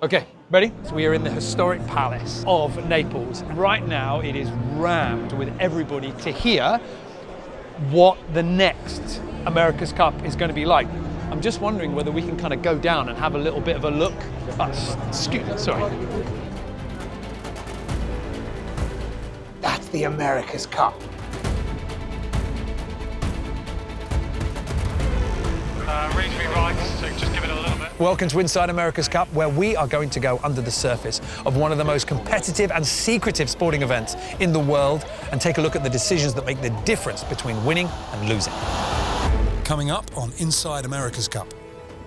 Okay, ready? So we are in the historic palace of Naples. Right now it is rammed with everybody to hear what the next America's Cup is going to be like. I'm just wondering whether we can kind of go down and have a little bit of a look. Sorry. That's the America's Cup. Reach me right, so just give it a little bit. Welcome to Inside America's Cup, where we are going to go under the surface of one of the most competitive and secretive sporting events in the world and take a look at the decisions that make the difference between winning and losing. Coming up on Inside America's Cup.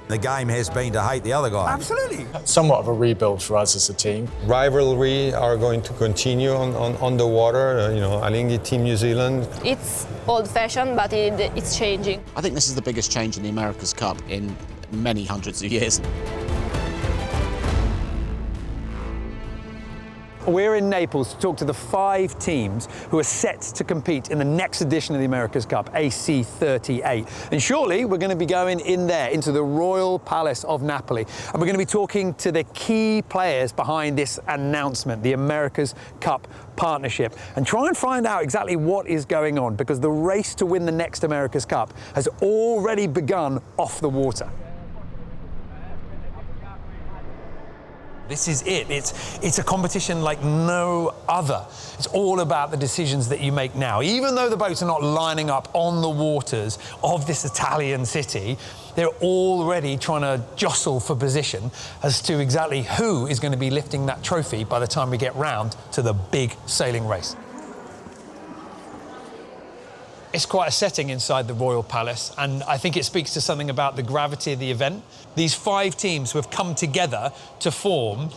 The game has been to hate the other guy. Absolutely. Somewhat of a rebuild for us as a team. Rivalry are going to continue on the water. Alinghi, Team New Zealand. It's old-fashioned, but it's changing. I think this is the biggest change in the America's Cup in many hundreds of years. We're in Naples to talk to the 5 teams who are set to compete in the next edition of the America's Cup, AC38. And shortly, we're going to be going in there, into the Royal Palace of Napoli. And we're going to be talking to the key players behind this announcement, the America's Cup partnership, and try and find out exactly what is going on, because the race to win the next America's Cup has already begun off the water. This is it. It's a competition like no other. It's all about the decisions that you make now. Even though the boats are not lining up on the waters of this Italian city, they're already trying to jostle for position as to exactly who is going to be lifting that trophy by the time we get round to the big sailing race. It's quite a setting inside the Royal Palace, and I think it speaks to something about the gravity of the event. These 5 teams who have come together to form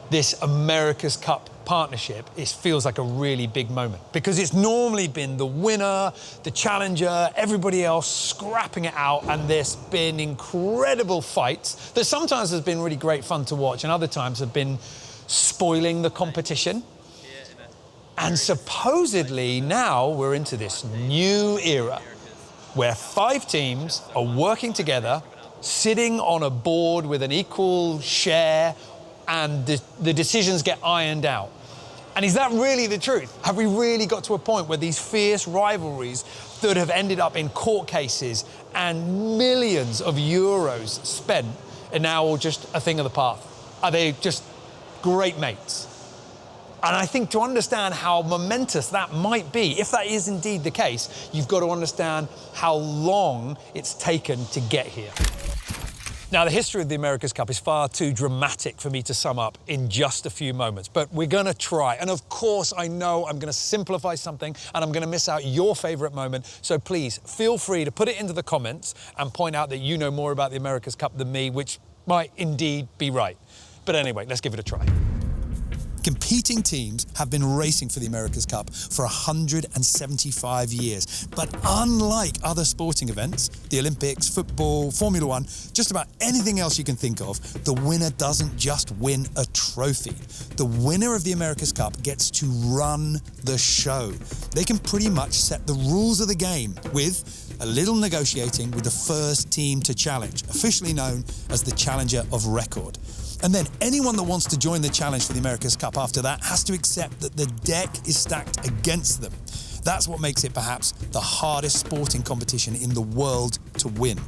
this America's Cup partnership, it feels like a really big moment, because it's normally been the winner, the challenger, everybody else scrapping it out, and there's been incredible fights that sometimes has been really great fun to watch and other times have been spoiling the competition. And supposedly now we're into this new era where 5 teams are working together, sitting on a board with an equal share, and the decisions get ironed out. And is that really the truth? Have we really got to a point where these fierce rivalries that have ended up in court cases and millions of euros spent are now all just a thing of the past? Are they just great mates? And I think to understand how momentous that might be, if that is indeed the case, you've got to understand how long it's taken to get here. Now, the history of the America's Cup is far too dramatic for me to sum up in just a few moments, but we're going to try. And of course, I know I'm going to simplify something and I'm going to miss out your favourite moment. So please, feel free to put it into the comments and point out that you know more about the America's Cup than me, which might indeed be right. But anyway, let's give it a try. Competing teams have been racing for the America's Cup for 175 years. But unlike other sporting events, the Olympics, football, Formula One, just about anything else you can think of, the winner doesn't just win a trophy. The winner of the America's Cup gets to run the show. They can pretty much set the rules of the game with a little negotiating with the first team to challenge, officially known as the Challenger of Record. And then anyone that wants to join the challenge for the America's Cup after that has to accept that the deck is stacked against them. That's what makes it perhaps the hardest sporting competition in the world to win.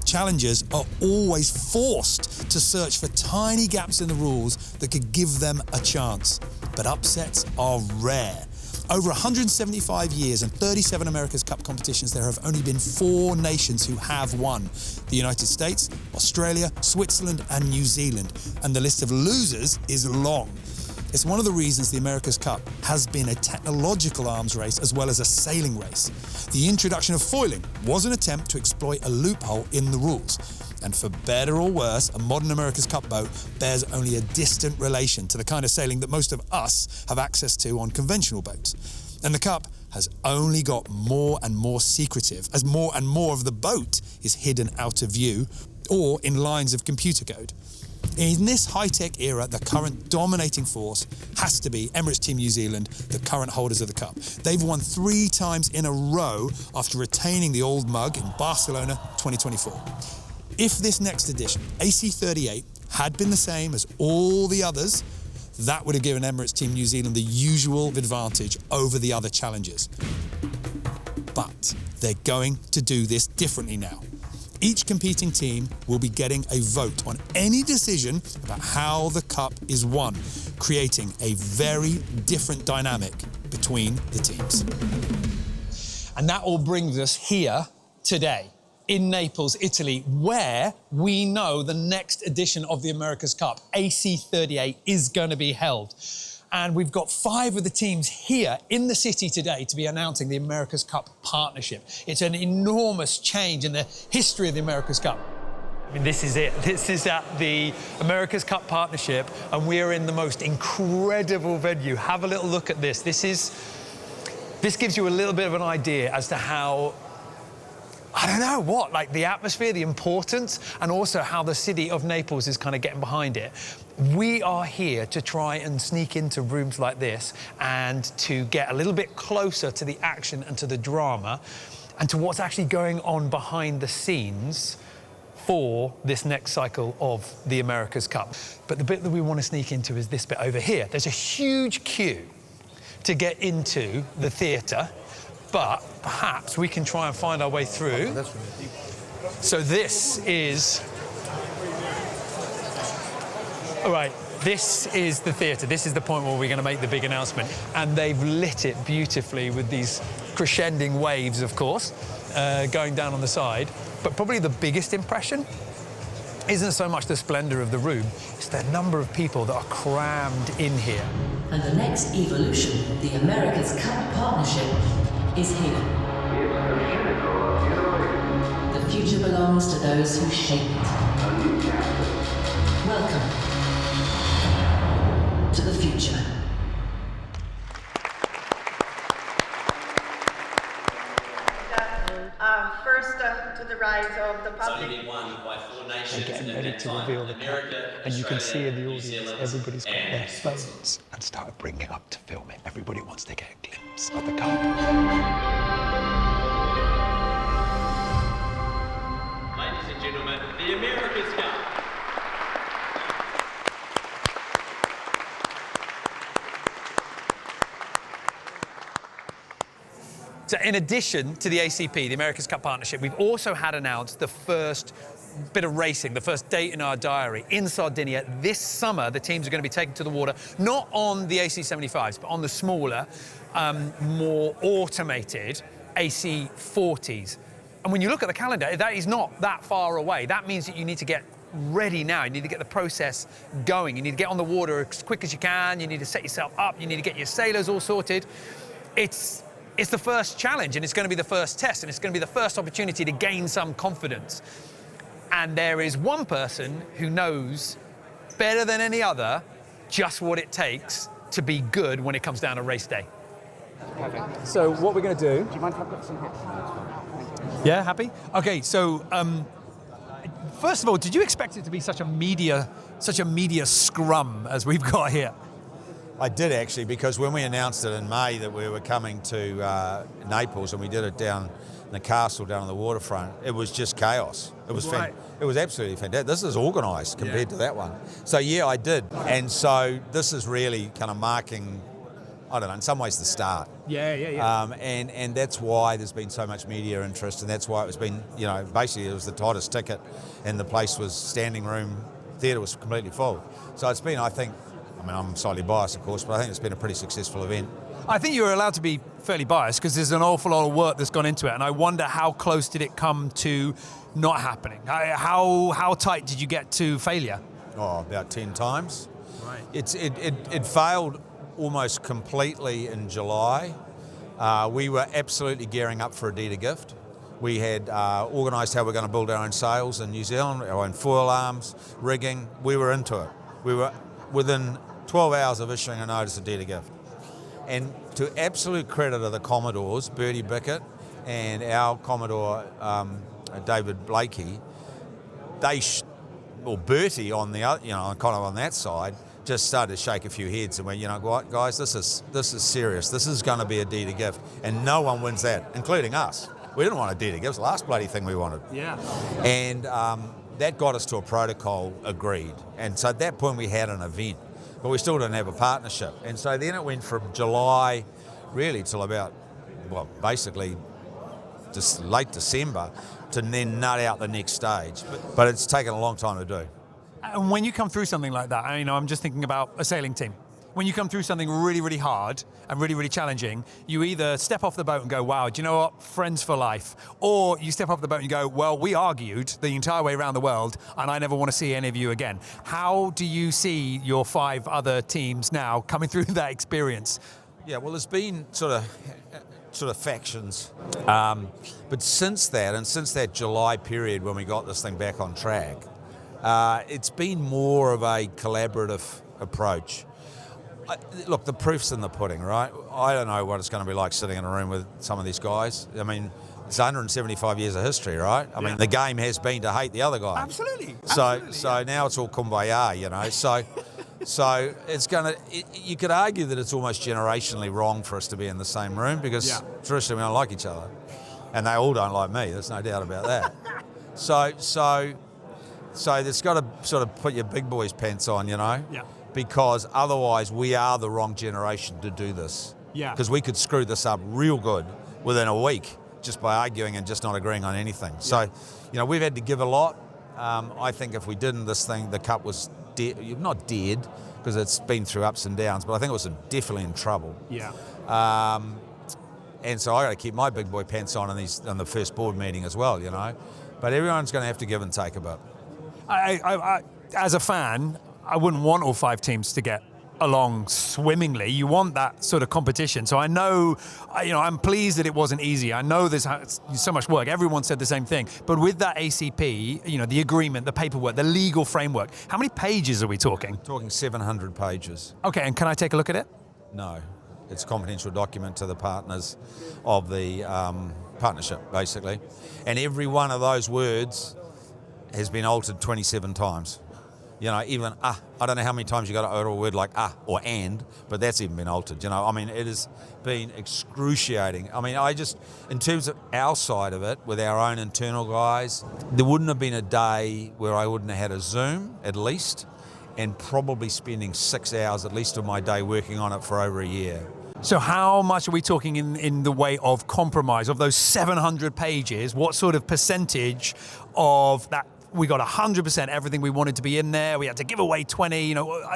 Challengers are always forced to search for tiny gaps in the rules that could give them a chance. But upsets are rare. Over 175 years and 37 America's Cup competitions, there have only been 4 nations who have won: the United States, Australia, Switzerland, and New Zealand. And the list of losers is long. It's one of the reasons the America's Cup has been a technological arms race as well as a sailing race. The introduction of foiling was an attempt to exploit a loophole in the rules. And for better or worse, a modern America's Cup boat bears only a distant relation to the kind of sailing that most of us have access to on conventional boats. And the Cup has only got more and more secretive as more and more of the boat is hidden out of view or in lines of computer code. In this high-tech era, the current dominating force has to be Emirates Team New Zealand, the current holders of the Cup. They've won 3 times in a row after retaining the old mug in Barcelona 2024. If this next edition, AC38, had been the same as all the others, that would have given Emirates Team New Zealand the usual advantage over the other challengers. But they're going to do this differently now. Each competing team will be getting a vote on any decision about how the cup is won, creating a very different dynamic between the teams. And that all brings us here today in Naples, Italy, where we know the next edition of the America's Cup, AC38, is going to be held. And we've got 5 of the teams here in the city today to be announcing the America's Cup partnership. It's an enormous change in the history of the America's Cup. I mean, this is it. This is at the America's Cup partnership, and we are in the most incredible venue. Have a little look at this. This gives you a little bit of an idea as to how, I don't know what, like the atmosphere, the importance, and also how the city of Naples is kind of getting behind it. We are here to try and sneak into rooms like this and to get a little bit closer to the action and to the drama and to what's actually going on behind the scenes for this next cycle of the America's Cup. But the bit that we want to sneak into is this bit over here. There's a huge queue to get into the theatre, but perhaps we can try and find our way through. So this is... All right, this is the theatre. This is the point where we're going to make the big announcement. And they've lit it beautifully with these crescending waves, of course, going down on the side. But probably the biggest impression isn't so much the splendour of the room, it's the number of people that are crammed in here. And the next evolution, the America's Cup partnership, is here. The future belongs to those who shape it. Welcome to the future. First to the right of the public. They're getting ready to reveal the cup, and you can see in the audience everybody's got their phones and started bringing it up to film it. Everybody wants to get a glimpse of the cup. Ladies and gentlemen, the America's Cup. So in addition to the ACP, the America's Cup partnership, we've also had announced the first bit of racing, the first date in our diary in Sardinia. This summer, the teams are going to be taken to the water, not on the AC75s, but on the smaller, more automated AC40s. And when you look at the calendar, that is not that far away. That means that you need to get ready now. You need to get the process going. You need to get on the water as quick as you can. You need to set yourself up. You need to get your sailors all sorted. It's the first challenge, and it's going to be the first test, and it's going to be the first opportunity to gain some confidence. And there is one person who knows better than any other just what it takes to be good when it comes down to race day. Perfect. So what we're going to do... Do you mind if I've got some hats? Yeah, happy? Okay, so first of all, did you expect it to be such a media scrum as we've got here? I did actually, because when we announced it in May that we were coming to Naples and we did it down in the castle down on the waterfront, it was just chaos. It was it was absolutely fantastic. This is organised compared to that one. So yeah, I did. And so this is really kind of marking, I don't know, in some ways the start. Yeah. And that's why there's been so much media interest, and that's why it's been, basically it was the tightest ticket, and the place was standing room, theatre was completely full. So it's been, I think, I'm slightly biased, of course, but I think it's been a pretty successful event. I think you're allowed to be fairly biased because there's an awful lot of work that's gone into it, and I wonder how close did it come to not happening? How tight did you get to failure? Oh, about 10 times. Right. It failed almost completely in July. We were absolutely gearing up for a deed of gift. We had organised how we're going to build our own sails in New Zealand, our own foil arms, rigging. We were into it. We were within 12 hours of issuing a notice of deed of gift. And to absolute credit of the Commodores, Bertie Bickett and our Commodore David Blakey, Bertie on the other, kind of on that side, just started to shake a few heads and went, what, guys, this is serious. This is going to be a deed of gift, and no one wins that, including us. We didn't want a deed of gift. It was the last bloody thing we wanted. Yeah. And that got us to a protocol agreed. And so at that point we had an event, but we still didn't have a partnership. And so then it went from July really till about, well, basically just late December to then nut out the next stage. But it's taken a long time to do. And when you come through something like that, I'm just thinking about a sailing team. When you come through something really, really hard and really, really challenging, you either step off the boat and go, wow, do you know what? Friends for life. Or you step off the boat and you go, well, we argued the entire way around the world and I never want to see any of you again. How do you see your 5 other teams now coming through that experience? Yeah, well, there's been sort of factions. But since that, and since that July period when we got this thing back on track, it's been more of a collaborative approach. Look, the proof's in the pudding, right? I don't know what it's going to be like sitting in a room with some of these guys. I mean, it's 175 years of history, right? I mean, the game has been to hate the other guy. Absolutely. So now it's all kumbaya, you know. So it's going to. You could argue that it's almost generationally wrong for us to be in the same room because traditionally we don't like each other, and they all don't like me. There's no doubt about that. So it's got to sort of put your big boys pants on, you know. Yeah. Because otherwise we are the wrong generation to do this. Yeah. Because we could screw this up real good within a week just by arguing and just not agreeing on anything. Yeah. So, we've had to give a lot. I think if we didn't, this thing, the cup was not dead because it's been through ups and downs, but I think it was definitely in trouble. Yeah. And so I got to keep my big boy pants on in the first board meeting as well, you know. But everyone's going to have to give and take a bit. I as a fan, I wouldn't want all 5 teams to get along swimmingly. You want that sort of competition. So I know, I'm pleased that it wasn't easy. I know there's so much work. Everyone said the same thing. But with that ACP, the agreement, the paperwork, the legal framework, how many pages are we talking? We're talking 700 pages. Okay, and can I take a look at it? No. It's a confidential document to the partners of the partnership, basically. And every one of those words has been altered 27 times. Even I don't know how many times you got to utter a word like or and, but that's even been altered. It has been excruciating. In terms of our side of it, with our own internal guys, there wouldn't have been a day where I wouldn't have had a Zoom, at least, and probably spending 6 hours at least of my day working on it for over a year. So how much are we talking in the way of compromise? Of those 700 pages, what sort of percentage of that? We got 100% everything we wanted to be in there. We had to give away 20.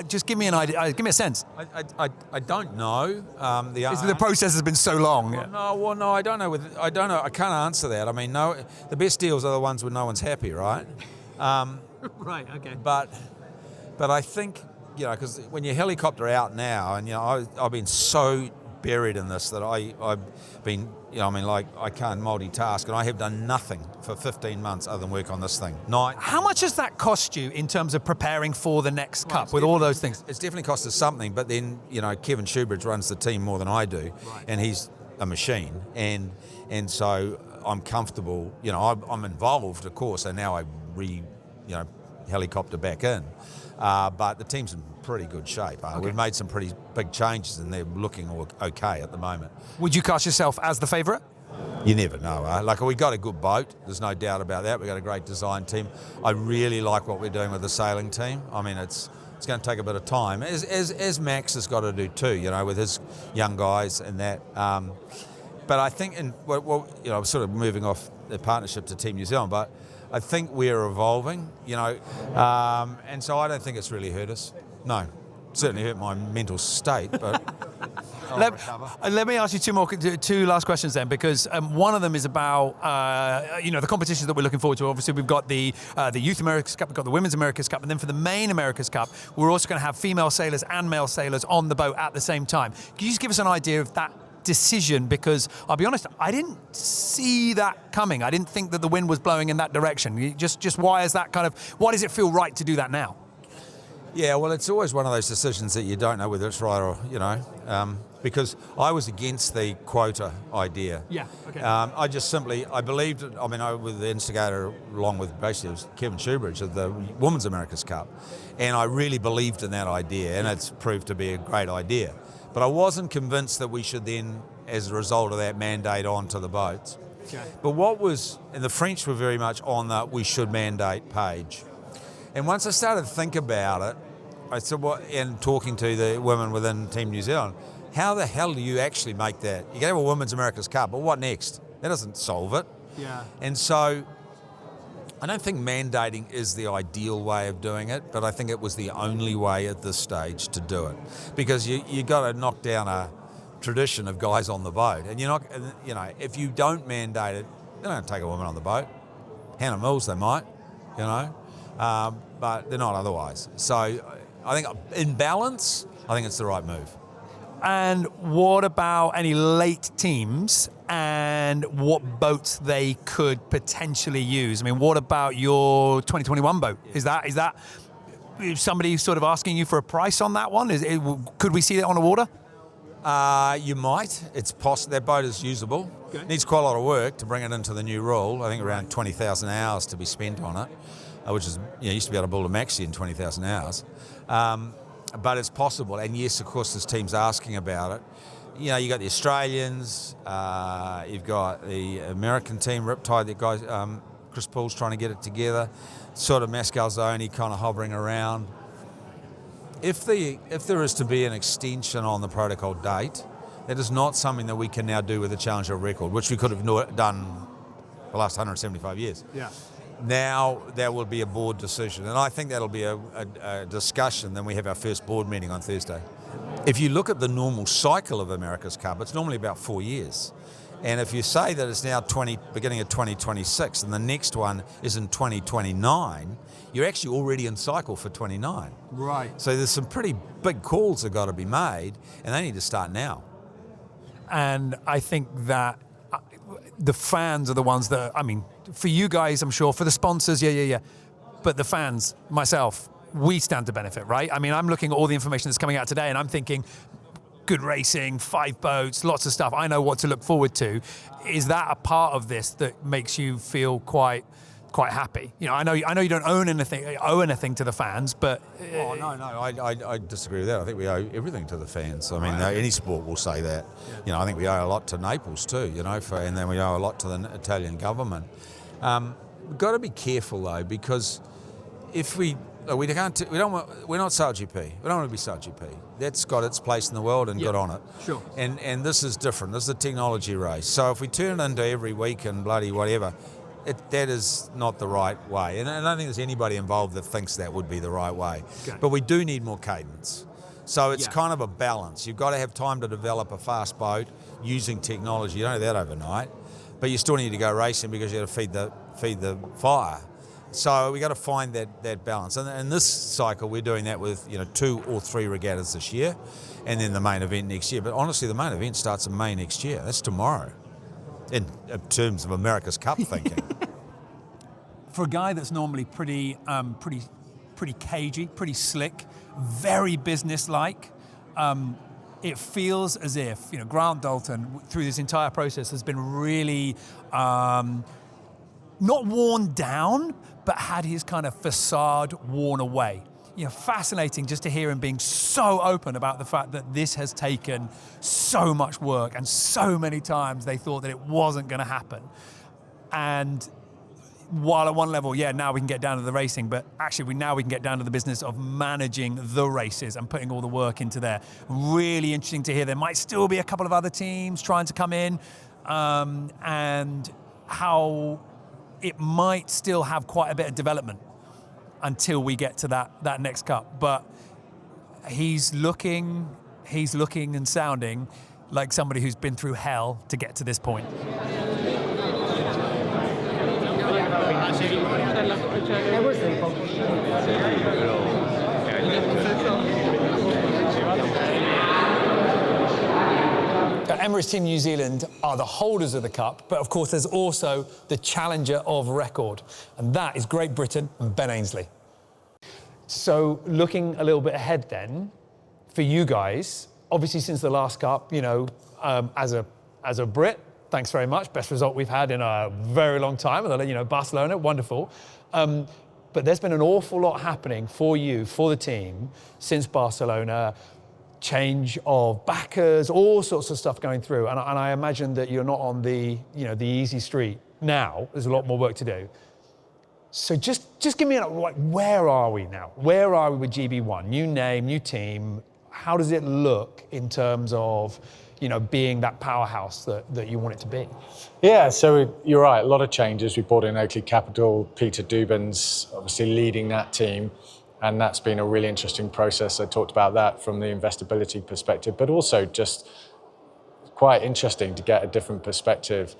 Just give me an idea. Give me a sense. I don't know. The process has been so long. No, I don't know. I don't know. I can't answer that. No. The best deals are the ones where no one's happy, right? Right. Okay. But I think because when you helicopter out now, and I've been so buried in this that I've been, I can't multitask, and I have done nothing for 15 months other than work on this thing. How much has that cost you in terms of preparing for the next cup with all those things? It's definitely cost us something, but then, Kevin Shoebridge runs the team more than I do, and he's a machine, and so I'm comfortable, I'm involved, of course, and now I helicopter back in. But the team's in pretty good shape. Okay. We've made some pretty big changes and they're looking okay at the moment. Would you cast yourself as the favourite? You never know. We got a good boat. There's no doubt about that. We've got a great design team. I really like what we're doing with the sailing team. It's going to take a bit of time, as Max has got to do too, with his young guys and that. But I think, I'm sort of moving off the partnership to Team New Zealand, but I think we're evolving, and so I don't think it's really hurt us. No, certainly hurt my mental state, but let me ask you two last questions then, because one of them is about the competitions that we're looking forward to. Obviously, we've got the Youth America's Cup, we've got the Women's America's Cup, and then for the main America's Cup, we're also going to have female sailors and male sailors on the boat at the same time. Can you just give us an idea of that decision? Because I'll be honest, I didn't see that coming. I didn't think that the wind was blowing in that direction. Just why is that why does it feel right to do that now? Yeah, well, it's always one of those decisions that you don't know whether it's right or, because I was against the quota idea. Yeah, okay. I believed, I was the instigator along with basically it was Kevin Shoebridge of the Women's America's Cup, and I really believed in that idea, and it's proved to be a great idea. But I wasn't convinced that we should then, as a result of that, mandate onto the boats. Okay. But and the French were very much on the we should mandate page. And once I started to think about it, I said, and talking to the women within Team New Zealand, how the hell do you actually make that? You can have a Women's America's Cup, but what next? That doesn't solve it. Yeah. And so I don't think mandating is the ideal way of doing it, but I think it was the only way at this stage to do it. Because you got to knock down a tradition of guys on the boat. And if you don't mandate it, they don't take a woman on the boat. Hannah Mills, they might, but they're not otherwise. So I think in balance, I think it's the right move. And what about any late teams and what boats they could potentially use? I mean, what about your 2021 boat? Is that somebody sort of asking you for a price on that one? Could we see that on the water? You might. It's possible. That boat is usable. Okay. Needs quite a lot of work to bring it into the new rule. I think around 20,000 hours to be spent on it, which is, used to be able to build a maxi in 20,000 hours. But it's possible. And yes, of course, there's teams asking about it. You got the Australians, you've got the American team, Riptide, that guy, Chris Paul's trying to get it together, sort of Mascalzoni kind of hovering around. If there is to be an extension on the protocol date, that is not something that we can now do with the Challenger record, which we could have done the last 175 years. Yeah. Now there will be a board decision, and I think that'll be a discussion. Then we have our first board meeting on Thursday. If you look at the normal cycle of America's Cup, it's normally about 4 years. And if you say that it's now beginning of 2026 and the next one is in 2029, you're actually already in cycle for 29. Right. So there's some pretty big calls that got to be made, and they need to start now. And I think that the fans are the ones that, for you guys, I'm sure, for the sponsors, yeah. But the fans, myself, we stand to benefit, right? I'm looking at all the information that's coming out today and I'm thinking, good racing, 5 boats, lots of stuff. I know what to look forward to. Is that a part of this that makes you feel quite happy? I know you don't owe anything to the fans, but... Oh, no, I disagree with that. I think we owe everything to the fans. Any sport will say that. Yeah. I think we owe a lot to Naples too, and then we owe a lot to the Italian government. We've got to be careful though, because if we're not SailGP. We don't want to be SailGP. That's got its place in the world and good on it. Sure. And this is different. This is a technology race. So if we turn it into every week and bloody whatever, that is not the right way. And I don't think there's anybody involved that thinks that would be the right way. Okay. But we do need more cadence. So it's kind of a balance. You've got to have time to develop a fast boat using technology. You don't do that overnight. But you still need to go racing because you got to feed the fire. So we got to find that balance. And in this cycle, we're doing that with 2 or 3 regattas this year, and then the main event next year. But honestly, the main event starts in May next year. That's tomorrow, in terms of America's Cup thinking. For a guy that's normally pretty cagey, pretty slick, very businesslike, it feels as if Grant Dalton through this entire process has been really not worn down, but had his kind of facade worn away. Fascinating just to hear him being so open about the fact that this has taken so much work and so many times they thought that it wasn't going to happen. And while at one level, now we can get down to the racing, but actually now we can get down to the business of managing the races and putting all the work into there. Really interesting to hear. There might still be a couple of other teams trying to come in, and how it might still have quite a bit of development until we get to that next cup. But he's looking and sounding like somebody who's been through hell to get to this point. Emirates Team New Zealand are the holders of the Cup, but of course there's also the challenger of record, and that is Great Britain and Ben Ainslie. So looking a little bit ahead then, for you guys, obviously since the last Cup, as a Brit, thanks very much, best result we've had in a very long time, Barcelona, wonderful. But there's been an awful lot happening for you, for the team, since Barcelona. change of backers, all sorts of stuff going through. And I imagine that you're not on the easy street now. There's a lot more work to do. So just give me where are we now? Where are we with GB1? New name, new team. How does it look in terms of being that powerhouse that you want it to be? Yeah, so you're right, a lot of changes. We brought in Oakley Capital, Peter Dubin's obviously leading that team, and that's been a really interesting process. I talked about that from the investability perspective, but also just quite interesting to get a different perspective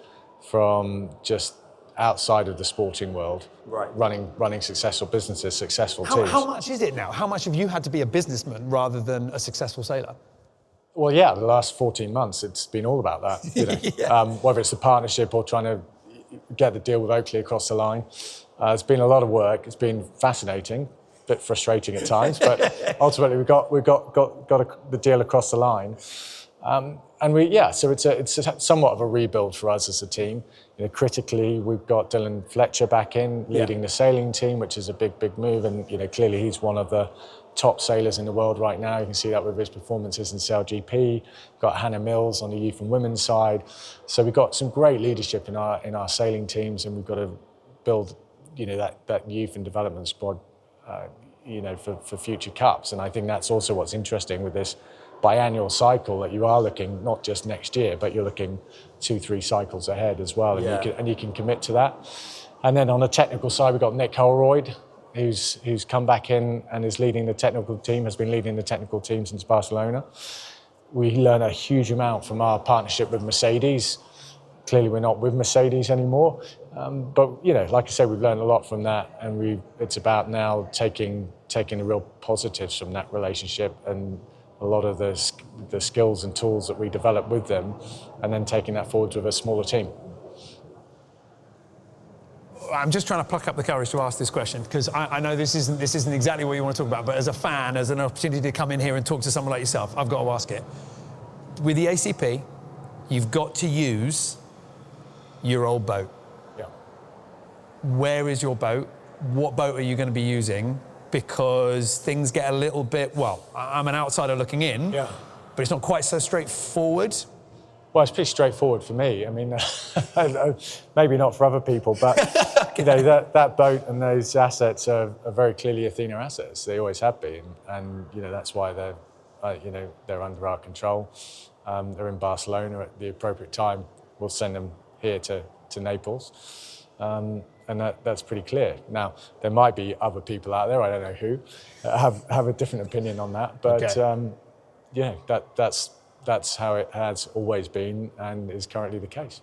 from just outside of the sporting world, right? Running successful businesses, successful teams. How much is it now? How much have you had to be a businessman rather than a successful sailor? Well, yeah, the last 14 months, it's been all about that. Yeah. Whether it's the partnership or trying to get the deal with Oakley across the line. It's been a lot of work. It's been fascinating, a bit frustrating at times, but ultimately we got the deal across the line. So it's somewhat of a rebuild for us as a team. Critically, we've got Dylan Fletcher back in, leading the sailing team, which is a big move, and clearly he's one of the top sailors in the world right now. You can see that with his performances in Sail GP. We've got Hannah Mills on the youth and women's side. So we've got some great leadership in our sailing teams, and we've got to build that youth and development squad for future cups. And I think that's also what's interesting with this biannual cycle, that you are looking not just next year, but you're looking 2-3 cycles ahead as well, and you can commit to that. And then on the technical side, we've got Nick Holroyd, who's come back in and is leading the technical team, has been leading the technical team since Barcelona. We learn a huge amount from our partnership with Mercedes. Clearly we're not with Mercedes anymore, but like I said, we've learned a lot from that, and it's about now taking the real positives from that relationship and a lot of the skills and tools that we develop with them, and then taking that forward with a smaller team. I'm just trying to pluck up the courage to ask this question, because I know this isn't exactly what you want to talk about, but as a fan, as an opportunity to come in here and talk to someone like yourself, I've got to ask it. With the ACP, you've got to use your old boat. Yeah. Where is your boat? What boat are you going to be using? Because things get a little bit, I'm an outsider looking in, but it's not quite so straightforward. Well, it's pretty straightforward for me. I mean, maybe not for other people, but that boat and those assets are very clearly Athena assets. They always have been, and that's why they're under our control. They're in Barcelona at the appropriate time. We'll send them here to Naples, and that's pretty clear. Now, there might be other people out there, I don't know who, have a different opinion on that, but that's how it has always been and is currently the case.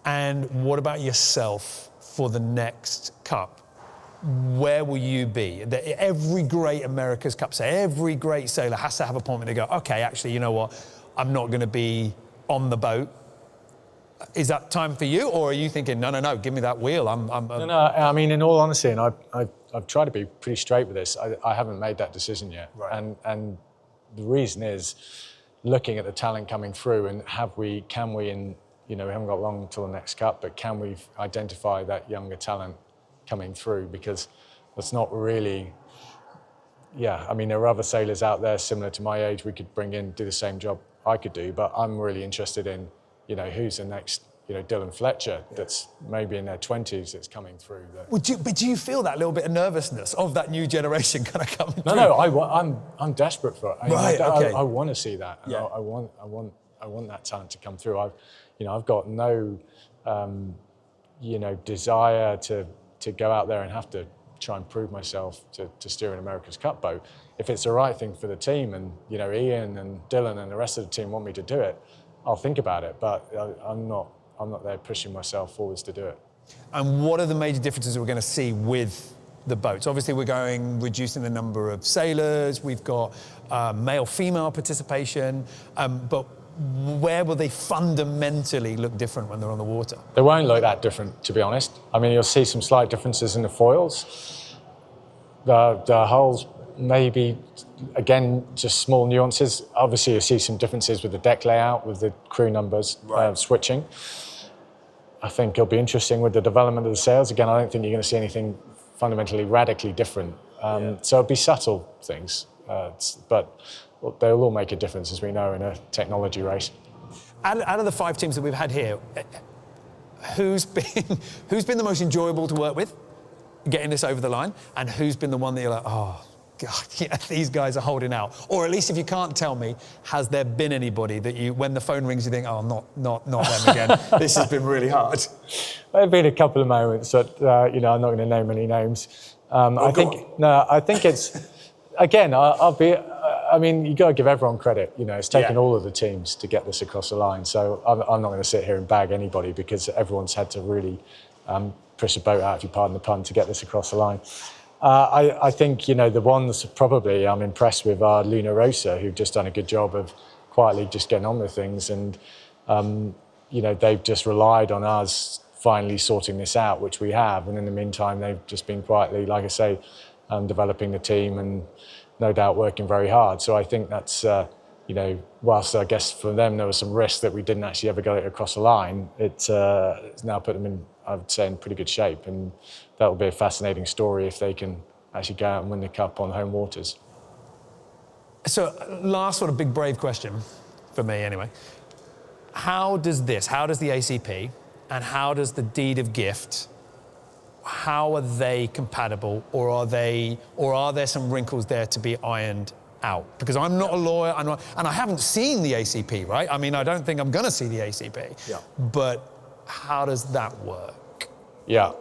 And what about yourself for the next Cup? Where will you be? Every great America's Cup sailor, every great sailor has to have a point where they go, okay, actually, you know what? I'm not going to be on the boat. Is that time for you, or are you thinking, no, give me that wheel? No, I mean, in all honesty, and I've tried to be pretty straight with this, I haven't made that decision yet. Right. And the reason is, looking at the talent coming through, and can we, and we haven't got long until the next Cup, but can we identify that younger talent coming through? Because that's not really, I mean, there are other sailors out there similar to my age we could bring in, do the same job I could do, but I'm really interested in, who's the next, Dylan Fletcher that's maybe in their 20s that's coming through. But do you feel that little bit of nervousness of that new generation kind of coming through? No, I'm desperate for it. I want to see that. Yeah. I want that talent to come through. I've got no, desire to go out there and have to try and prove myself to steer an America's Cup boat. If it's the right thing for the team, and Ian and Dylan and the rest of the team want me to do it, I'll think about it. But I'm not there pushing myself forwards to do it. And what are the major differences we're going to see with the boats? Obviously, we're reducing the number of sailors. We've got male-female participation. But where will they fundamentally look different when they're on the water? They won't look that different, to be honest. I mean, you'll see some slight differences in the foils. The hulls, maybe, again, just small nuances. Obviously, you'll see some differences with the deck layout, with the crew numbers switching. I think it'll be interesting with the development of the sails. Again, I don't think you're going to see anything fundamentally radically different. So it'll be subtle things. But they'll all make a difference, as we know, in a technology race. Out of the 5 teams that we've had here, who's been the most enjoyable to work with, getting this over the line, and who's been the one that you're like, oh, God, yeah, these guys are holding out? Or at least if you can't tell me, has there been anybody that you, when the phone rings, you think, oh, not them again. This has been really hard. There have been a couple of moments that, I'm not going to name any names. I think it's, again, you got to give everyone credit. It's taken all of the teams to get this across the line. So I'm not going to sit here and bag anybody, because everyone's had to really push the boat out, if you pardon the pun, to get this across the line. I think, the ones probably I'm impressed with are Luna Rosa, who've just done a good job of quietly just getting on with things. And, they've just relied on us finally sorting this out, which we have. And in the meantime, they've just been quietly, like I say, developing the team and no doubt working very hard. So I think that's, whilst I guess for them there was some risk that we didn't actually ever get it across the line, it's now put them in, I would say, in pretty good shape. And that will be a fascinating story if they can actually go out and win the Cup on home waters. So last sort of big brave question, for me anyway. How does the ACP and how does the deed of gift, how are they compatible, or are there some wrinkles there to be ironed out? Because I'm not a lawyer, and I haven't seen the ACP, right? I mean, I don't think I'm going to see the ACP. Yeah. But how does that work? Yeah,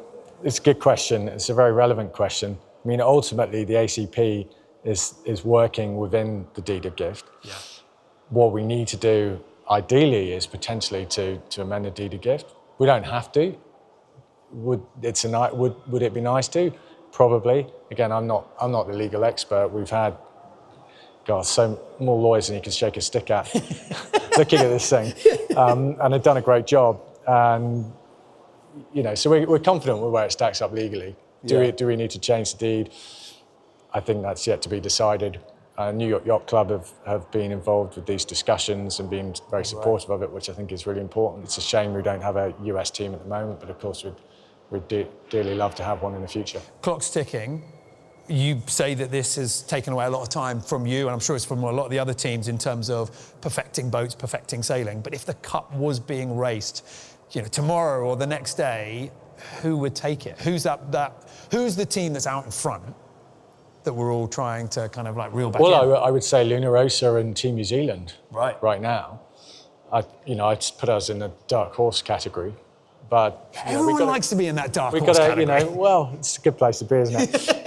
it's a good question. It's a very relevant question. I mean, ultimately, the ACP is working within the deed of gift. Yeah. What we need to do, ideally, is potentially to amend the deed of gift. We don't have to. Would it be nice to? Probably. Again, I'm not the legal expert. We've had, so more lawyers than you can shake a stick at looking at this thing, and they've done a great job. And so we're confident with where it stacks up legally. Do we need to change the deed? I think that's yet to be decided. New York Yacht Club have been involved with these discussions and been very supportive of it, which I think is really important. It's a shame we don't have a US team at the moment, but of course we'd dearly love to have one in the future. Clock's ticking. You say that this has taken away a lot of time from you, and I'm sure it's from a lot of the other teams in terms of perfecting boats, perfecting sailing. But if the Cup was being raced, tomorrow or the next day, who would take it? Who's the team that's out in front that we're all trying to kind of like reel back in? I would say Luna Rosa and Team New Zealand right now. I'd put us in the dark horse category. But everyone likes to be in that dark horse category. Well, it's a good place to be, isn't it?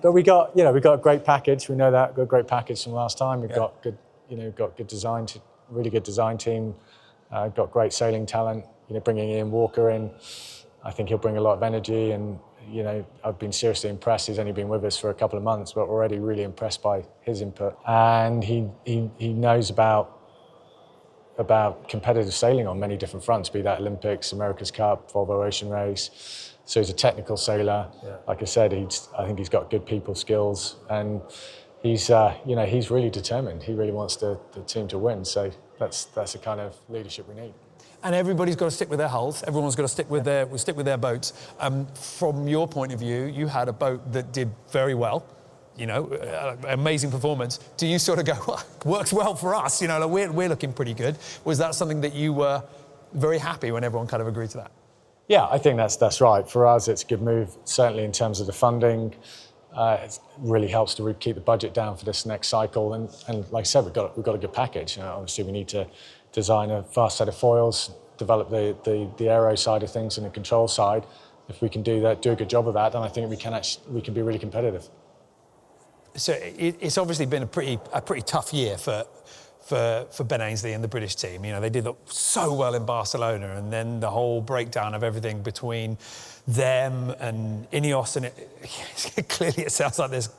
But we got a great package. We know that. We've got a great package from last time. We've got good, good design, really good design team. Got great sailing talent. Bringing Ian Walker in, I think he'll bring a lot of energy. And I've been seriously impressed. He's only been with us for a couple of months, but already really impressed by his input. And he knows about competitive sailing on many different fronts, be that Olympics, America's Cup, Volvo Ocean Race. So he's a technical sailor. Yeah. Like I said, I think he's got good people skills, and he's really determined. He really wants the team to win. So that's the kind of leadership we need. And everybody's got to stick with their hulls. Everyone's got to stick with their boats. From your point of view, you had a boat that did very well. Amazing performance. Do you sort of go, well, works well for us? We're looking pretty good. Was that something that you were very happy when everyone kind of agreed to that? Yeah, I think that's right. For us, it's a good move, certainly in terms of the funding. It really helps to keep the budget down for this next cycle. And like I said, we've got a good package. Obviously, we need to design a fast set of foils, develop the aero side of things and the control side. If we can do that, do a good job of that, then I think we can be really competitive. So it's obviously been a pretty tough year for Ben Ainslie and the British team. They did so well in Barcelona, and then the whole breakdown of everything between them and Ineos, and clearly it sounds like there's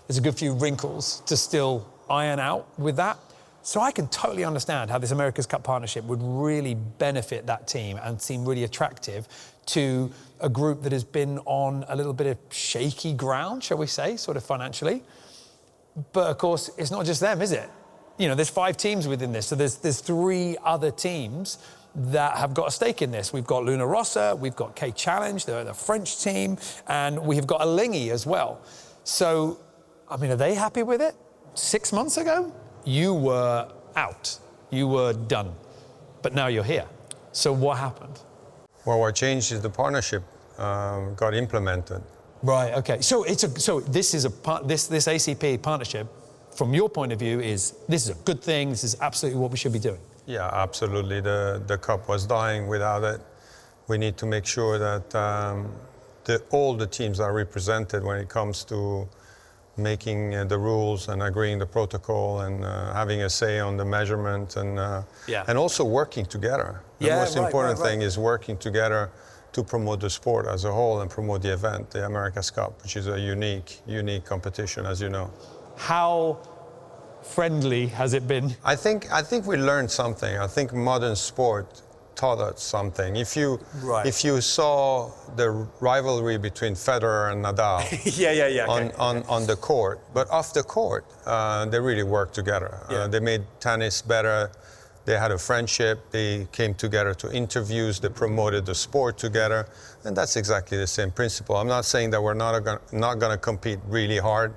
a good few wrinkles to still iron out with that. So I can totally understand how this America's Cup partnership would really benefit that team and seem really attractive to a group that has been on a little bit of shaky ground, shall we say, sort of financially. But of course, it's not just them, is it? There's 5 teams within this, so there's 3 other teams that have got a stake in this. We've got Luna Rossa, we've got K Challenge, the French team, and we've got Alinghi as well. So, are they happy with it? 6 months ago? you were out, you were done, but now you're here. So what happened? Well, what changed is the partnership got implemented. Right. Okay. So this is this ACP partnership, from your point of view, this is a good thing. This is absolutely what we should be doing. Yeah, absolutely. The cup was dying without it. We need to make sure that all the teams are represented when it comes to making the rules and agreeing the protocol and having a say on the measurement and also working together. The most important thing is working together to promote the sport as a whole and promote the event, the America's Cup, which is a unique competition, as you know. How friendly has it been? I think we learned something. I think modern sport taught us something. If you saw the rivalry between Federer and Nadal on the court, but off the court, they really worked together. They made tennis better. They had a friendship. They came together to interviews. They promoted the sport together, and that's exactly the same principle. I'm not saying that we're not going to compete really hard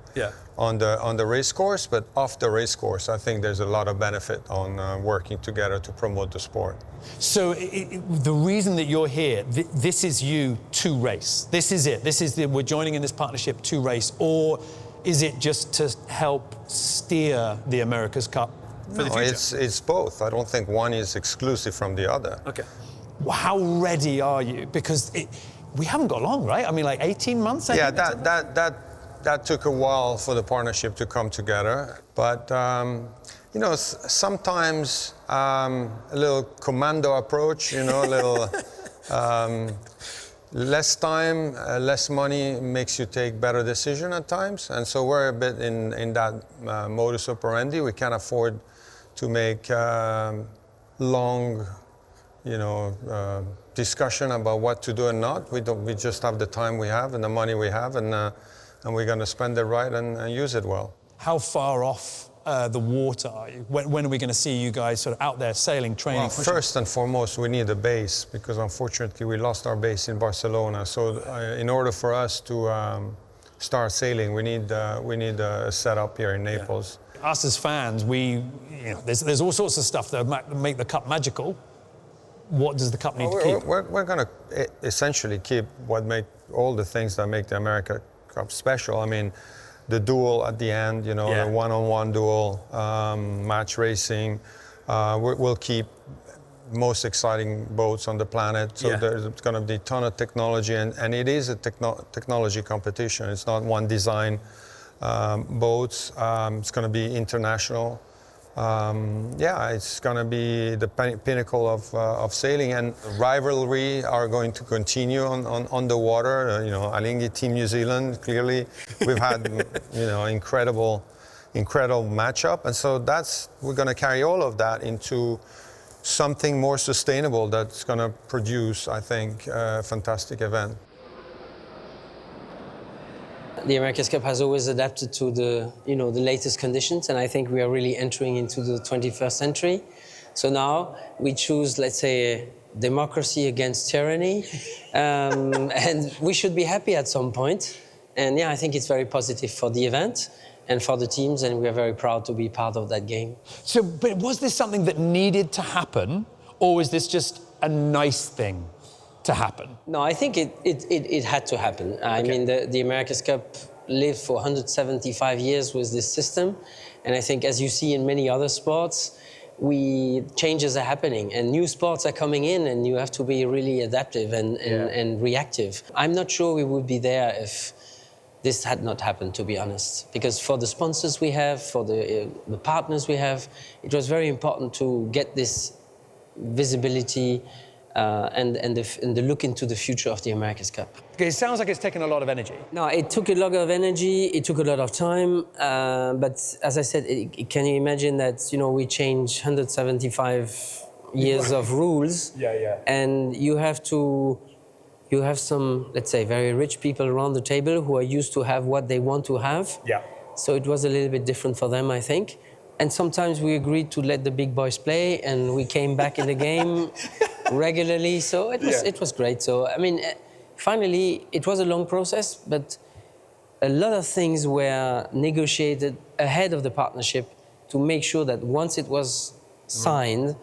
on the race course, but off the race course, I think there's a lot of benefit on working together to promote the sport. So the reason that you're here, this is you to race. This is it. We're joining in this partnership to race, or is it just to help steer the America's Cup for the future? It's both. I don't think one is exclusive from the other. Okay. Well, how ready are you? Because we haven't got long, right? I mean, like 18 months? Yeah, that took a while for the partnership to come together. But, you know, sometimes a little commando approach, you know, a little less time, less money makes you take better decisions at times. And so we're a bit in that modus operandi. We can't afford to make long, discussion about what to do and not. We just have the time we have and the money we have, and we're going to spend it right and use it well. How far off the water are you? When are we going to see you guys sort of out there sailing, training? Well, first and foremost, we need a base, because unfortunately we lost our base in Barcelona. So in order for us to start sailing, we need a setup here in Naples. Us as fans, there's all sorts of stuff that make the cup magical. What does the cup need to keep? We're going to essentially keep all the things that make the America Cup special. I mean, the duel at the end, the one-on-one duel, match racing. We'll keep most exciting boats on the planet. So there's going to be a ton of technology, and it is a technology competition. It's not one design boats. It's going to be international. It's going to be the pinnacle of sailing, and the rivalry are going to continue on the water. Alinghi, Team New Zealand, clearly we've had incredible matchup, and so we're going to carry all of that into something more sustainable that's going to produce, I think, a fantastic event. The America's Cup has always adapted to the latest conditions, and I think we are really entering into the 21st century. So now we choose, let's say, democracy against tyranny, and we should be happy at some point. And I think it's very positive for the event and for the teams, and we are very proud to be part of that game. So, but was this something that needed to happen, or was this just a nice thing to happen? No, I think it had to happen. I mean, the America's Cup lived for 175 years with this system, and I think, as you see in many other sports, changes are happening and new sports are coming in, and you have to be really adaptive and reactive. I'm not sure we would be there if this had not happened, to be honest, because for the sponsors we have, for the partners we have, it was very important to get this visibility and the look into the future of the America's Cup. Okay, it sounds like it's taken a lot of energy. No, it took a lot of energy, it took a lot of time, but as I said, can you imagine that, we changed 175 years of rules, and you have some, let's say, very rich people around the table who are used to have what they want to have. So it was a little bit different for them, I think. And sometimes we agreed to let the big boys play, and we came back in the game regularly. So it was great. So, I mean, finally, it was a long process, but a lot of things were negotiated ahead of the partnership to make sure that once it was signed,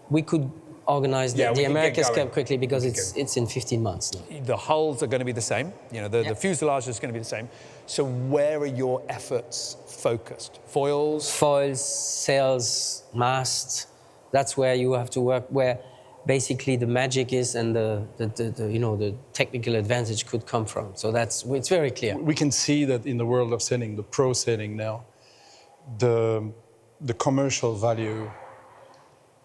we could organize the America's Cup quickly, because it's in 15 months now. The hulls are going to be the same. You know, the fuselage is going to be the same. So where are your efforts focused? Foils? Foils, sails, masts. That's where you have to work, where basically the magic is and the technical advantage could come from. So it's very clear. We can see that in the world of sailing, the pro sailing now, the commercial value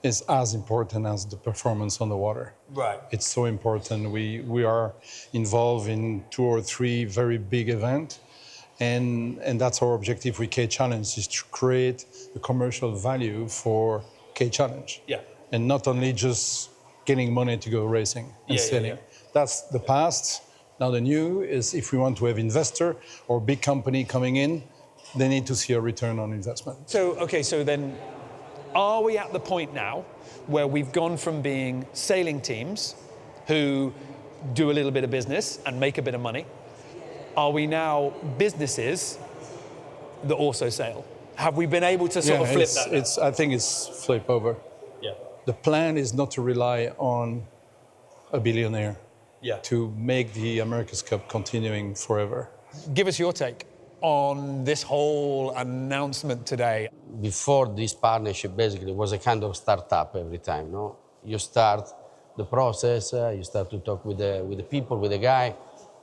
is as important as the performance on the water. Right. It's so important. We are involved in 2 or 3 very big events, and that's our objective with K Challenge, is to create the commercial value for K Challenge. Yeah. And not only just getting money to go racing and sailing. That's the past. Now the new is, if we want to have investor or big company coming in, they need to see a return on investment. So, okay, so then are we at the point now where we've gone from being sailing teams who do a little bit of business and make a bit of money? Are we now businesses that also sail? Have we been able to sort of flip that? I think it's flip over. Yeah. The plan is not to rely on a billionaire to make the America's Cup continuing forever. Give us your take on this whole announcement today. Before this partnership, basically, was a kind of startup every time. No, you start the process, you start to talk with the people, with the guy,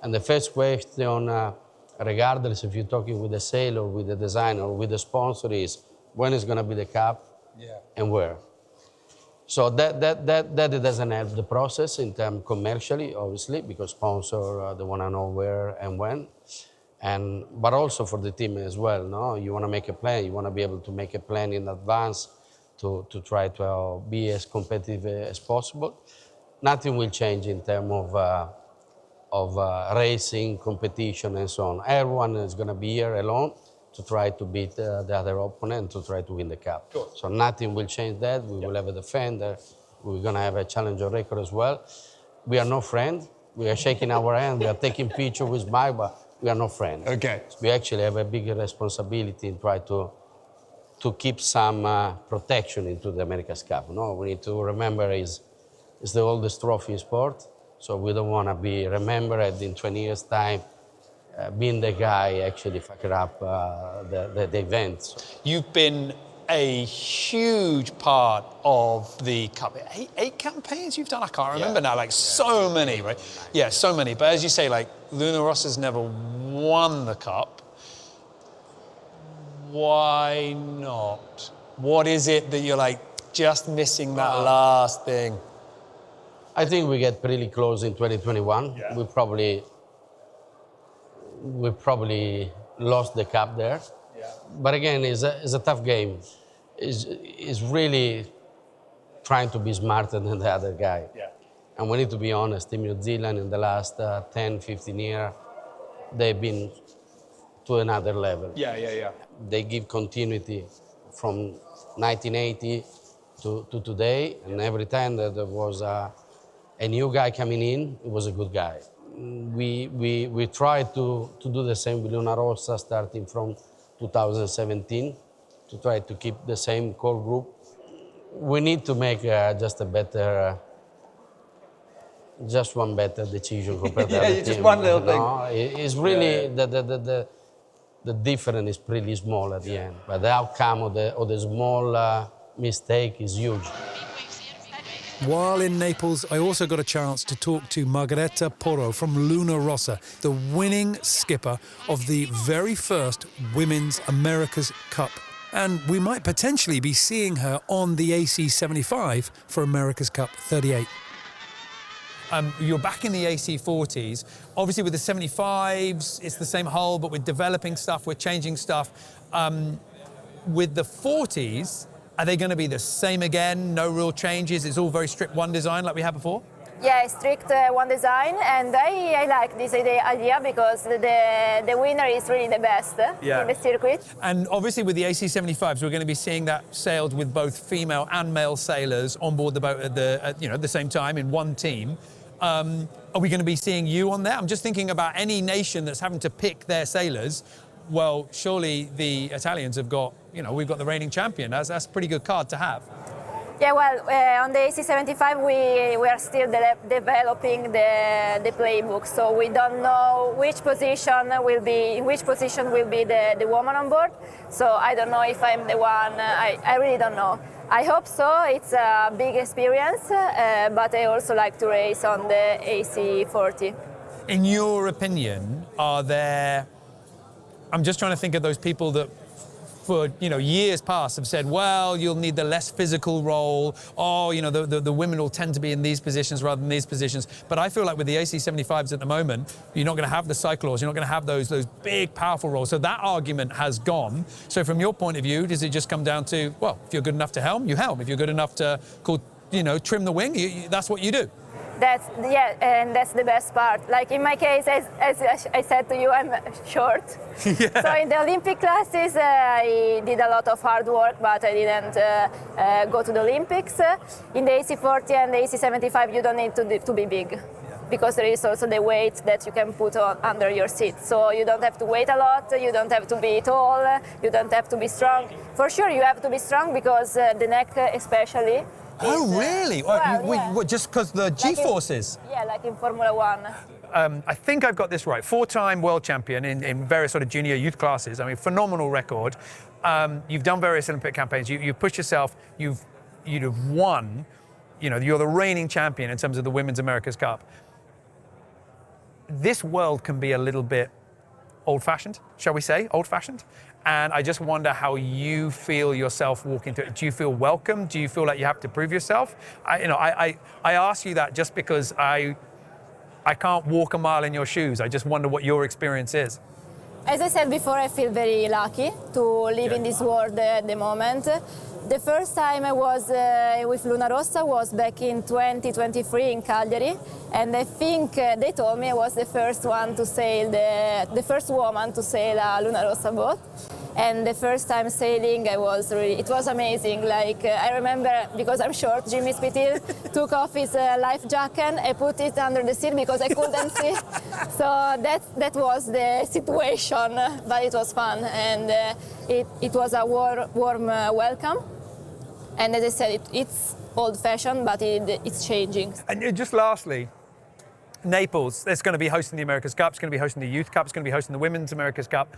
and the first question, regardless if you're talking with the sailor, with the designer, or with the sponsor, is when is going to be the cup and where. So that doesn't help the process in terms commercially, obviously, because sponsor they want to know where and when. But also for the team as well, no? You want to make a plan, you want to be able to make a plan in advance to try to be as competitive as possible. Nothing will change in terms of racing, competition, and so on. Everyone is going to be here alone to try to beat the other opponent, to try to win the cup. Sure. So nothing will change that. We will have a defender. We're going to have a challenger record as well. We are no friends. We are shaking our hand. We are taking pictures with Mike, but we are no friends. Okay. We actually have a bigger responsibility in try to keep some protection into the America's Cup. No, we need to remember it's the oldest trophy in sport, so we don't want to be remembered in 20 years' time being the guy actually fucking up the event. You've been a huge part of the cup. Eight campaigns you've done? I can't remember now, so many, right? Yeah, so many. But as you say, like, Luna Rossa's never won the cup. Why not? What is it that you're like just missing that last thing? I think we get pretty close in 2021. Yeah. We probably lost the cup there. Yeah. But again, it's a tough game. It's really trying to be smarter than the other guy. Yeah. And we need to be honest, Team New Zealand in the last 10, 15 years, they've been to another level. Yeah. They give continuity from 1980 to today, and every time that there was a new guy coming in, it was a good guy. We tried to do the same with Luna Rossa starting from 2017 to try to keep the same core group. We need to make just a better, just one better decision compared to the other just team. one little thing. No, it's really the difference is pretty small at the end, but the outcome of the small mistake is huge. While in Naples, I also got a chance to talk to Margherita Porro from Luna Rossa, the winning skipper of the very first Women's America's Cup. And we might potentially be seeing her on the AC75 for America's Cup 38. You're back in the AC40s. Obviously, with the 75s, it's the same hull, but we're developing stuff, we're changing stuff. With the 40s, are they going to be the same again? No real changes? It's all very strict one design like we had before? Yeah, strict one design, and I like this idea because the winner is really the best in the circuit. And obviously with the AC75s, we're going to be seeing that sailed with both female and male sailors on board the boat at the same time in one team. Are we going to be seeing you on there? I'm just thinking about any nation that's having to pick their sailors. well, surely the Italians have got, we've got the reigning champion. That's a pretty good card to have. Yeah, well, on the AC75 we are still developing the playbook, so we don't know which position will be the woman on board. So I don't know if I'm the one. I really don't know. I hope so. It's a big experience, but I also like to race on the AC40. In your opinion, I'm just trying to think of those people that for years past have said, well, you'll need the less physical role. Oh, the women will tend to be in these positions rather than these positions. But I feel like with the AC75s at the moment, you're not going to have the cyclors. You're not going to have those big, powerful roles. So that argument has gone. So from your point of view, does it just come down to, well, if you're good enough to helm, you helm. If you're good enough to trim the wing, that's what you do. And that's the best part. Like in my case, as I said to you, I'm short. Yeah. So in the Olympic classes, I did a lot of hard work, but I didn't go to the Olympics. In the AC40 and the AC75, you don't need to be big. Because there is also the weight that you can put under your seat. So you don't have to weight a lot, you don't have to be tall, you don't have to be strong. For sure, you have to be strong because the neck especially. Oh, really? Just because the G-forces? Like in Formula One. I think I've got this right. 4-time world champion in various sort of junior youth classes. I mean, phenomenal record. You've done various Olympic campaigns. You've pushed yourself. You'd have won. You're the reigning champion in terms of the Women's America's Cup. This world can be a little bit old-fashioned, shall we say? Old-fashioned. And I just wonder how you feel yourself walking through it. Do you feel welcome? Do you feel like you have to prove yourself? I ask you that just because I can't walk a mile in your shoes. I just wonder what your experience is. As I said before, I feel very lucky to live in this world at the moment. The first time I was with Luna Rossa was back in 2023 in Cagliari, and I think they told me I was the first one to sail, the first woman to sail a Luna Rossa boat. And the first time sailing, it was amazing. Like I remember, because I'm short, Jimmy Spitil took off his life jacket and put it under the seat because I couldn't see. So that was the situation, but it was fun, and it was a warm welcome. And as I said, it's old-fashioned, but it's changing. And just lastly, Naples, it's going to be hosting the America's Cup, it's going to be hosting the Youth Cup, it's going to be hosting the Women's America's Cup.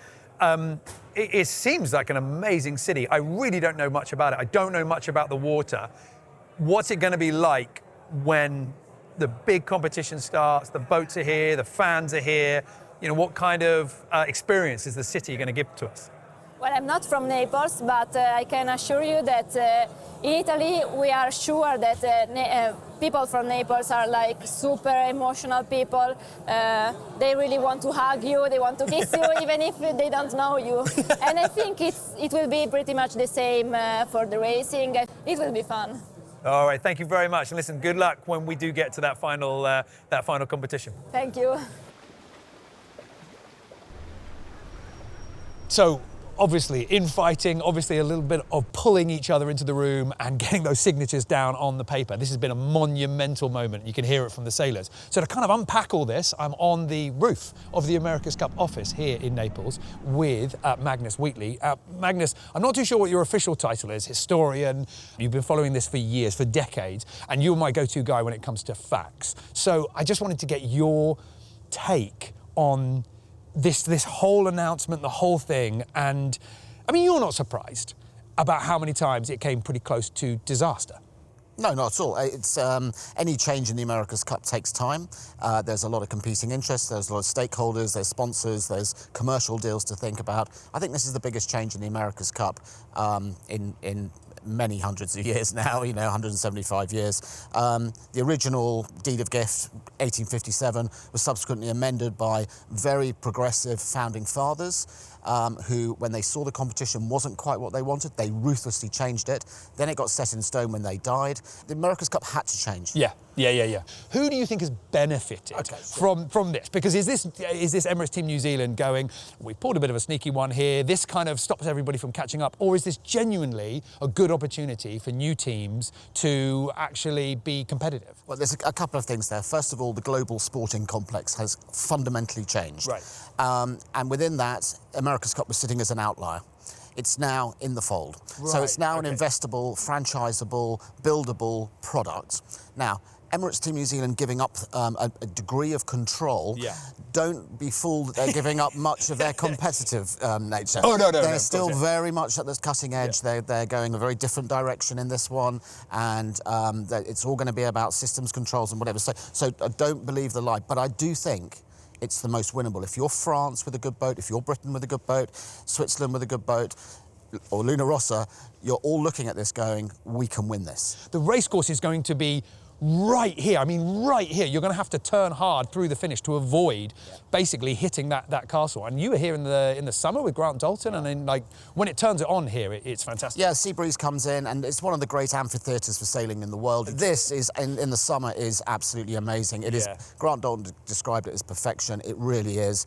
It seems like an amazing city. I really don't know much about it. I don't know much about the water. What's it going to be like when the big competition starts, the boats are here, the fans are here? What kind of experience is the city going to give to us? Well, I'm not from Naples, but I can assure you that in Italy we are sure that people from Naples are like super emotional people. They really want to hug you, they want to kiss you, even if they don't know you. And I think it will be pretty much the same for the racing. It will be fun. All right, thank you very much. And listen, good luck when we do get to that final competition. Thank you. So, obviously, infighting, obviously a little bit of pulling each other into the room and getting those signatures down on the paper. This has been a monumental moment. You can hear it from the sailors. So to kind of unpack all this, I'm on the roof of the America's Cup office here in Naples with Magnus Wheatley. Magnus, I'm not too sure what your official title is, historian. You've been following this for years, for decades, and you're my go-to guy when it comes to facts. So I just wanted to get your take on this whole announcement, the whole thing, and I mean, you're not surprised about how many times it came pretty close to disaster. No, not at all. It's any change in the America's Cup takes time. There's a lot of competing interests, there's a lot of stakeholders, there's sponsors, there's commercial deals to think about. I think this is the biggest change in the America's Cup in many hundreds of years now, 175 years. The original deed of gift, 1857, was subsequently amended by very progressive founding fathers who, when they saw the competition wasn't quite what they wanted, they ruthlessly changed it. Then it got set in stone when they died. The America's Cup had to change. Yeah. Who do you think has benefited from this? Because is this Emirates Team New Zealand going, we pulled a bit of a sneaky one here, this kind of stops everybody from catching up, or is this genuinely a good opportunity for new teams to actually be competitive? Well, there's a couple of things there. First of all, the global sporting complex has fundamentally changed. Right. And within that, America's Cup was sitting as an outlier. It's now in the fold. So it's now an investable, franchisable, buildable product. Now, Emirates Team New Zealand giving up a degree of control. Don't be fooled that they're giving up much of their competitive nature. Oh, no. They're still very much at the cutting edge. They're going a very different direction in this one, and it's all going to be about systems, controls, and whatever. So I don't believe the lie, but I do think it's the most winnable. If you're France with a good boat, if you're Britain with a good boat, Switzerland with a good boat, or Luna Rossa, you're all looking at this going, we can win this. The racecourse is going to be right here. I mean, right here. You're going to have to turn hard through the finish to avoid basically hitting that castle. And you were here in the summer with Grant Dalton, and then like when it turns it on here, it's fantastic. Yeah, sea breeze comes in, and it's one of the great amphitheatres for sailing in the world. This is in the summer is absolutely amazing. It is. Grant Dalton described it as perfection. It really is.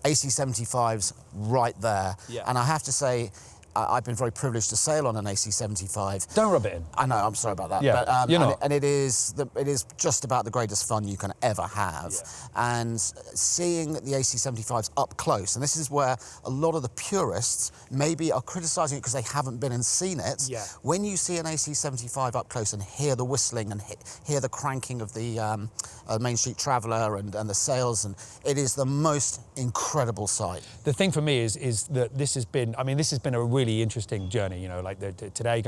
AC-75's right there, and I have to say, I've been very privileged to sail on an AC-75. Don't rub it in. I know, I'm sorry about that. Yeah, but, you're not. And it is just about the greatest fun you can ever have. And seeing the AC-75s up close, and this is where a lot of the purists maybe are criticising it because they haven't been and seen it. When you see an AC-75 up close and hear the whistling and hear the cranking of the Main Street Traveller and the sails, and it is the most incredible sight. The thing for me is that this has been a really interesting journey, you know, like today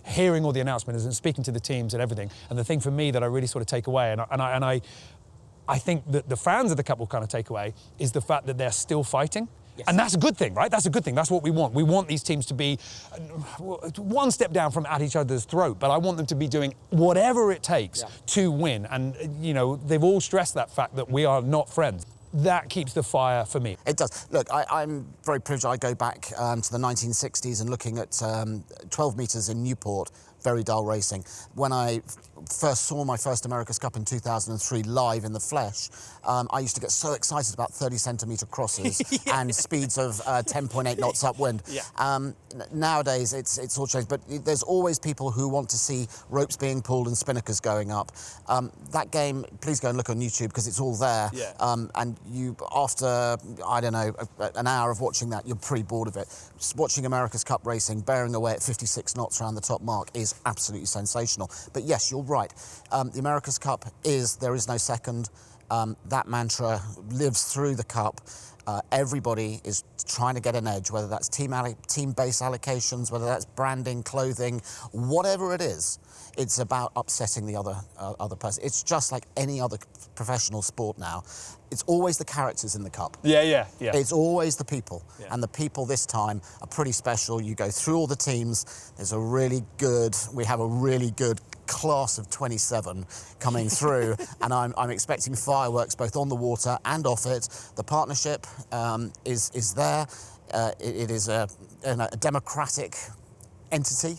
hearing all the announcements and speaking to the teams and everything. And the thing for me that I really sort of take away, and I think that the fans of the Cup will kind of take away, is the fact that they're still fighting. And that's a good thing, right? That's a good thing. That's what we want. We want these teams to be one step down from at each other's throat, but I want them to be doing whatever it takes to win. And, you know, they've all stressed that fact that we are not friends. That keeps the fire for me. It does. Look, I'm very privileged. I go back to the 1960s and looking at 12 metres in Newport, very dull racing. When I first saw my first America's Cup in 2003 live in the flesh, I used to get so excited about 30-centimetre crosses and speeds of 10.8 knots upwind. Nowadays, it's all changed, but there's always people who want to see ropes being pulled and spinnakers going up. That game, please go and look on YouTube because it's all there. And you, after, I don't know, an hour of watching that, you're pretty bored of it. Just watching America's Cup racing, bearing away at 56 knots around the top mark is absolutely sensational. But yes, you're right. The America's Cup there is no second. That mantra lives through the Cup. Everybody is trying to get an edge, whether that's team-based allocations, whether that's branding, clothing, whatever it is. It's about upsetting the other person. It's just like any other professional sport now. It's always the characters in the Cup. It's always the people. And the people this time are pretty special. You go through all the teams. We have a really good class of 27 coming through, and I'm expecting fireworks both on the water and off it. The partnership is there. It is a democratic entity,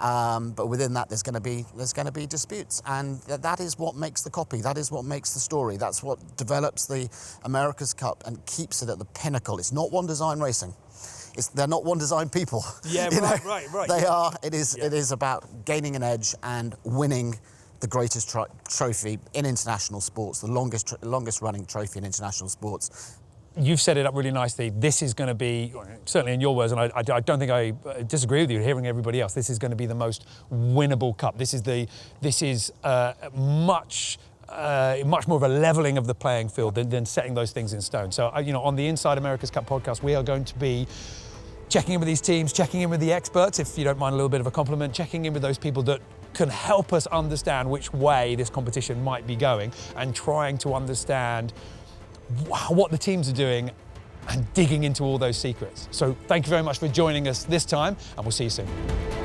but within that there's going to be disputes, and that is what makes the copy. That is what makes the story. That's what develops the America's Cup and keeps it at the pinnacle. It's not one design racing. They're not one design people. Right. They are. It is about gaining an edge and winning the greatest trophy in international sports, the longest running trophy in international sports. You've set it up really nicely. This is going to be, certainly in your words, and I don't think I disagree with you, hearing everybody else, this is going to be the most winnable Cup. This is much more of a levelling of the playing field than setting those things in stone. So, on the Inside America's Cup podcast, we are going to be checking in with these teams, checking in with the experts, if you don't mind a little bit of a compliment, checking in with those people that can help us understand which way this competition might be going, and trying to understand what the teams are doing and digging into all those secrets. So thank you very much for joining us this time, and we'll see you soon.